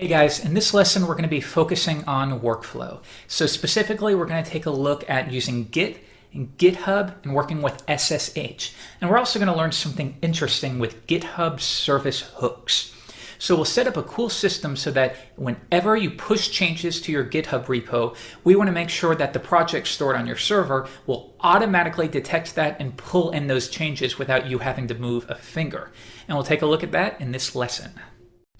Hey guys, in this lesson we're going to be focusing on workflow. So specifically we're going to take a look at using Git and GitHub and working with SSH. And we're also going to learn something interesting with GitHub service hooks. So we'll set up a cool system so that whenever you push changes to your GitHub repo, we want to make sure that the project stored on your server will automatically detect that and pull in those changes without you having to move a finger. And we'll take a look at that in this lesson.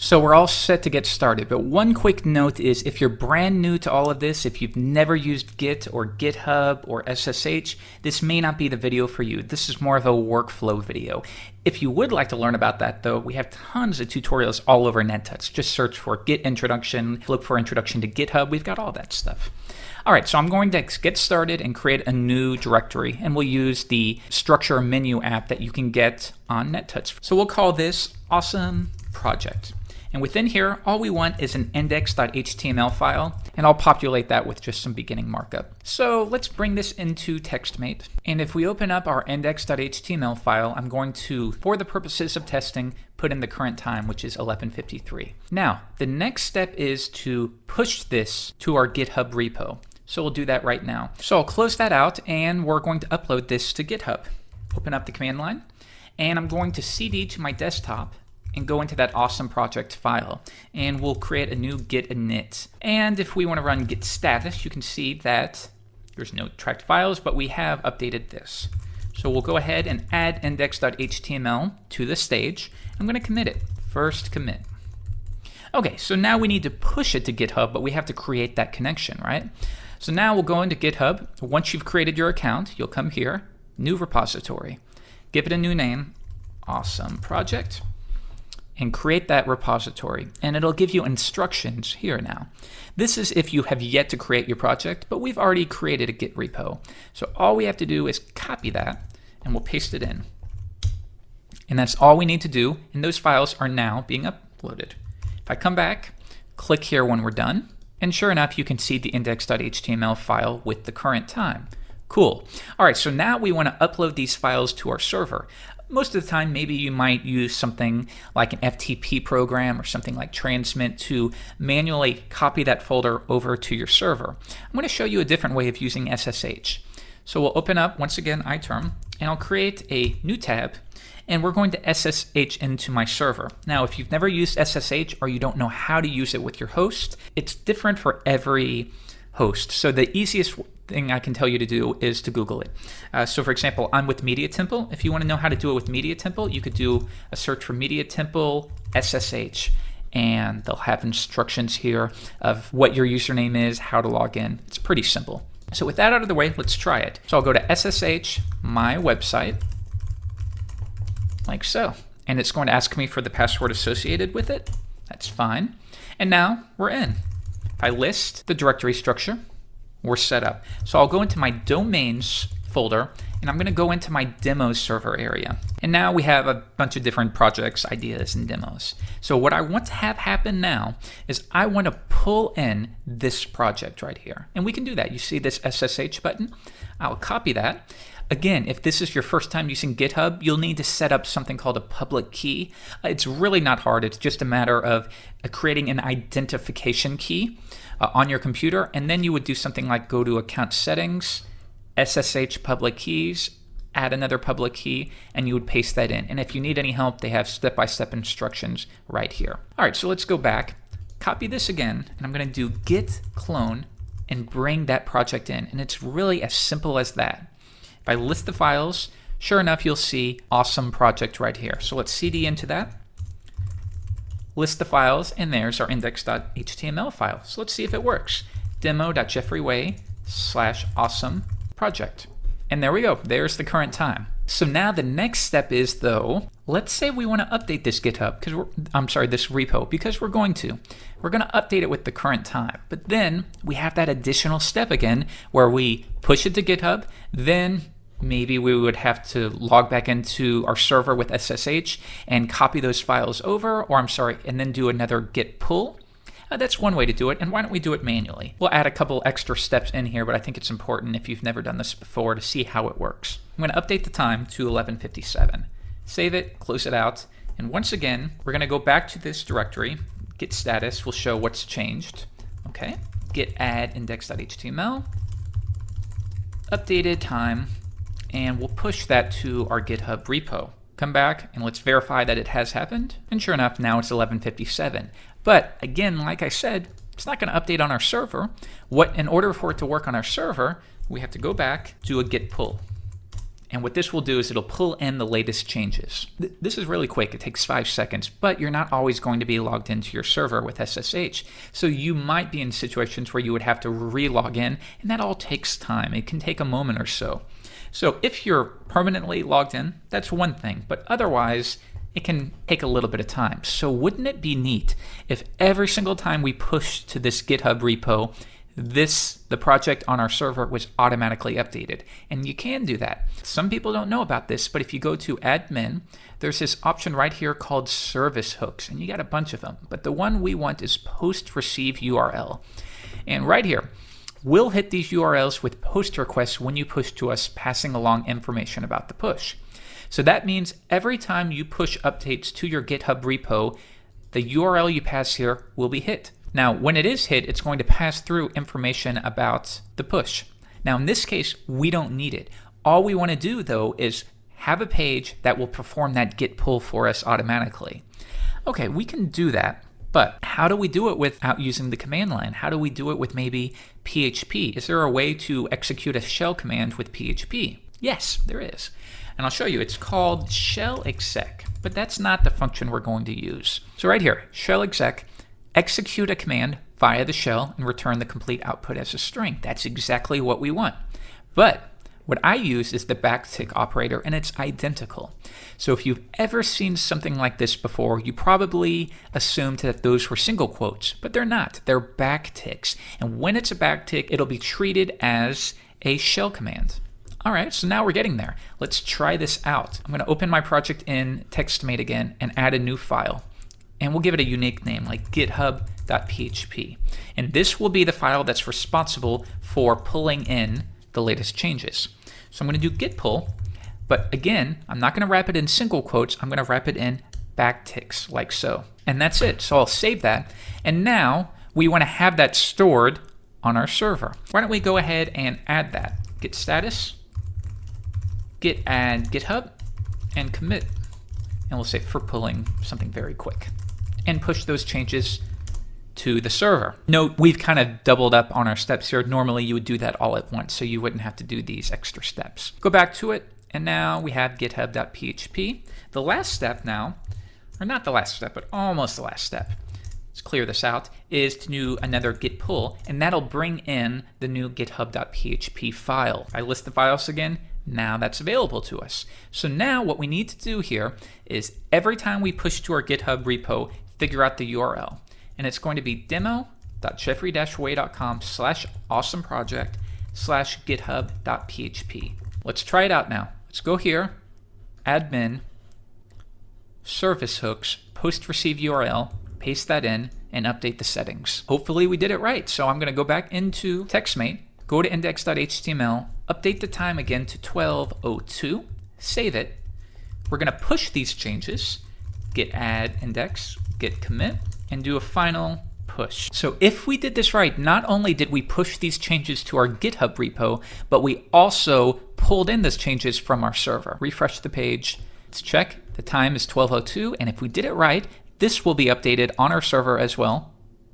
So we're all set to get started, but one quick note is if you're brand new to all of this, if you've never used Git or GitHub or SSH, this may not be the video for you. This is more of a workflow video. If you would like to learn about that though, we have tons of tutorials all over NetTuts. Just search for Git Introduction, look for Introduction to GitHub, we've got all that stuff. All right, so I'm going to get started and create a new directory, and we'll use the structure menu app that you can get on NetTuts. So we'll call this Awesome Project. And within here, all we want is an index.html file, and I'll populate that with just some beginning markup. So let's bring this into TextMate. And if we open up our index.html file, I'm going to, for the purposes of testing, put in the current time, which is 11:53. Now, the next step is to push this to our GitHub repo. So we'll do that right now. So I'll close that out, and we're going to upload this to GitHub. Open up the command line, and I'm going to cd to my desktop and go into that awesome project file, and we'll create a new git init. And if we want to run git status, you can see that there's no tracked files, but we have updated this. So we'll go ahead and add index.html to the stage. I'm going to commit it. First commit. Okay, so now we need to push it to GitHub, but we have to create that connection, right? So now we'll go into GitHub. Once you've created your account, you'll come here, new repository, give it a new name, awesome project, and create that repository. And it'll give you instructions here now. This is if you have yet to create your project, but we've already created a Git repo. So all we have to do is copy that, and we'll paste it in. And that's all we need to do, and those files are now being uploaded. If I come back, click here when we're done, and sure enough, you can see the index.html file with the current time. Cool. All right, so now we want to upload these files to our server. Most of the time, maybe you might use something like an FTP program or something like Transmit to manually copy that folder over to your server. I'm going to show you a different way of using SSH. So we'll open up, once again, iTerm, and I'll create a new tab, and we're going to SSH into my server. Now, if you've never used SSH or you don't know how to use it with your host, it's different for every host. So the easiest thing I can tell you to do is to Google it. So for example, I'm with Media Temple. If you want to know how to do it with Media Temple, you could do a search for Media Temple SSH, and they'll have instructions here of what your username is, how to log in. It's pretty simple. So with that out of the way, let's try it. So I'll go to SSH, my website, like so. And it's going to ask me for the password associated with it. That's fine. And now we're in. If I list the directory structure, we're set up. So I'll go into my domains folder, and I'm going to go into my demo server area. And now we have a bunch of different projects, ideas, and demos. So what I want to have happen now is I want to pull in this project right here. And we can do that. You see this SSH button? I'll copy that. Again, if this is your first time using GitHub, you'll need to set up something called a public key. It's really not hard. It's just a matter of creating an identification key on your computer, and then you would do something like go to account settings, SSH public keys, add another public key, and you would paste that in. And if you need any help, they have step-by-step instructions right here. All right, so let's go back, copy this again, and I'm going to do git clone and bring that project in. And it's really as simple as that. If I list the files, sure enough, you'll see awesome project right here. So let's cd into that, list the files, and there's our index.html file. So let's see if it works. demo.jeffreyway/awesome project. And there we go. There's the current time. So now the next step is, though, let's say we want to update this GitHub, this repo, because we're going to. We're going to update it with the current time. But then we have that additional step again where we push it to GitHub, then maybe we would have to log back into our server with SSH and copy those files over, and then do another git pull. That's one way to do it, and why don't we do it manually? We'll add a couple extra steps in here, but I think it's important if you've never done this before to see how it works. I'm going to update the time to 11:57. Save it, close it out, and once again, we're going to go back to this directory, Git status will show what's changed. Okay, git add index.html, updated time, and we'll push that to our GitHub repo. Come back and let's verify that it has happened. And sure enough, now it's 11:57. But again, like I said, it's not going to update on our server. In order for it to work on our server, we have to go back, do a git pull. And what this will do is it'll pull in the latest changes. This is really quick. It takes 5 seconds, but you're not always going to be logged into your server with SSH. So you might be in situations where you would have to re-log in, and that all takes time. It can take a moment or so. So if you're permanently logged in, that's one thing, but otherwise, it can take a little bit of time. So wouldn't it be neat if every single time we push to this GitHub repo, the project on our server was automatically updated? And you can do that. Some people don't know about this, but if you go to admin, there's this option right here called service hooks, and you got a bunch of them. But the one we want is post receive URL. And right here, we'll hit these URLs with post requests when you push to us, passing along information about the push. So that means every time you push updates to your GitHub repo, the URL you pass here will be hit. Now, when it is hit, it's going to pass through information about the push. Now, in this case, we don't need it. All we want to do, though, is have a page that will perform that git pull for us automatically. Okay, we can do that, but how do we do it without using the command line? How do we do it with maybe PHP? Is there a way to execute a shell command with PHP? Yes, there is. And I'll show you. It's called shell exec, but that's not the function we're going to use. So right here, shell exec, execute a command via the shell and return the complete output as a string. That's exactly what we want. But what I use is the backtick operator, and it's identical. So if you've ever seen something like this before, you probably assumed that those were single quotes, but they're not. They're backticks. And when it's a backtick, it'll be treated as a shell command. All right, so now we're getting there. Let's try this out. I'm going to open my project in TextMate again and add a new file. And we'll give it a unique name like github.php. And this will be the file that's responsible for pulling in the latest changes. So I'm going to do git pull, but again, I'm not going to wrap it in single quotes. I'm going to wrap it in backticks like so. And that's it. So I'll save that. And now we want to have that stored on our server. Why don't we go ahead and add that? Git status, git add GitHub, and commit. And we'll say for pulling something very quick. And push those changes to the server. Note, we've kind of doubled up on our steps here. Normally you would do that all at once, so you wouldn't have to do these extra steps. Go back to it, and now we have github.php. The last step now, or not the last step, but almost the last step, let's clear this out, is to do another git pull, and that'll bring in the new github.php file. I list the files again. Now that's available to us. So now what we need to do here is every time we push to our GitHub repo, figure out the URL. And it's going to be demo.jeffrey-way.com/awesomeproject/github.php. Let's try it out now. Let's go here, admin, service hooks, post receive URL, paste that in, and update the settings. Hopefully we did it right. So I'm going to go back into TextMate, go to index.html, update the time again to 12:02, save it. We're going to push these changes, git add index, git commit, and do a final push. So if we did this right, not only did we push these changes to our GitHub repo, but we also pulled in those changes from our server. Refresh the page. Let's check. The time is 12:02, and if we did it right, this will be updated on our server as well.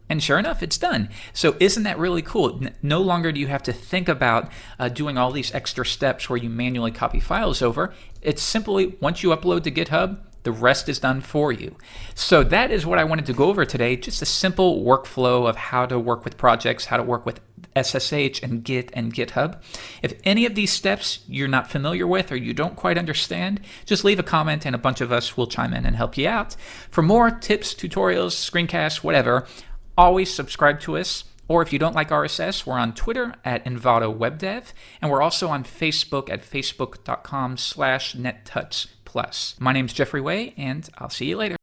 And sure enough, it's done. So isn't that really cool? No longer do you have to think about doing all these extra steps where you manually copy files over. It's simply, once you upload to GitHub, the rest is done for you. So that is what I wanted to go over today, just a simple workflow of how to work with projects, how to work with SSH and Git and GitHub. If any of these steps you're not familiar with or you don't quite understand, just leave a comment and a bunch of us will chime in and help you out. For more tips, tutorials, screencasts, whatever, always subscribe to us. Or if you don't like RSS, we're on Twitter at EnvatoWebDev, and we're also on Facebook at facebook.com/nettouchplus. My name's Jeffrey Way, and I'll see you later.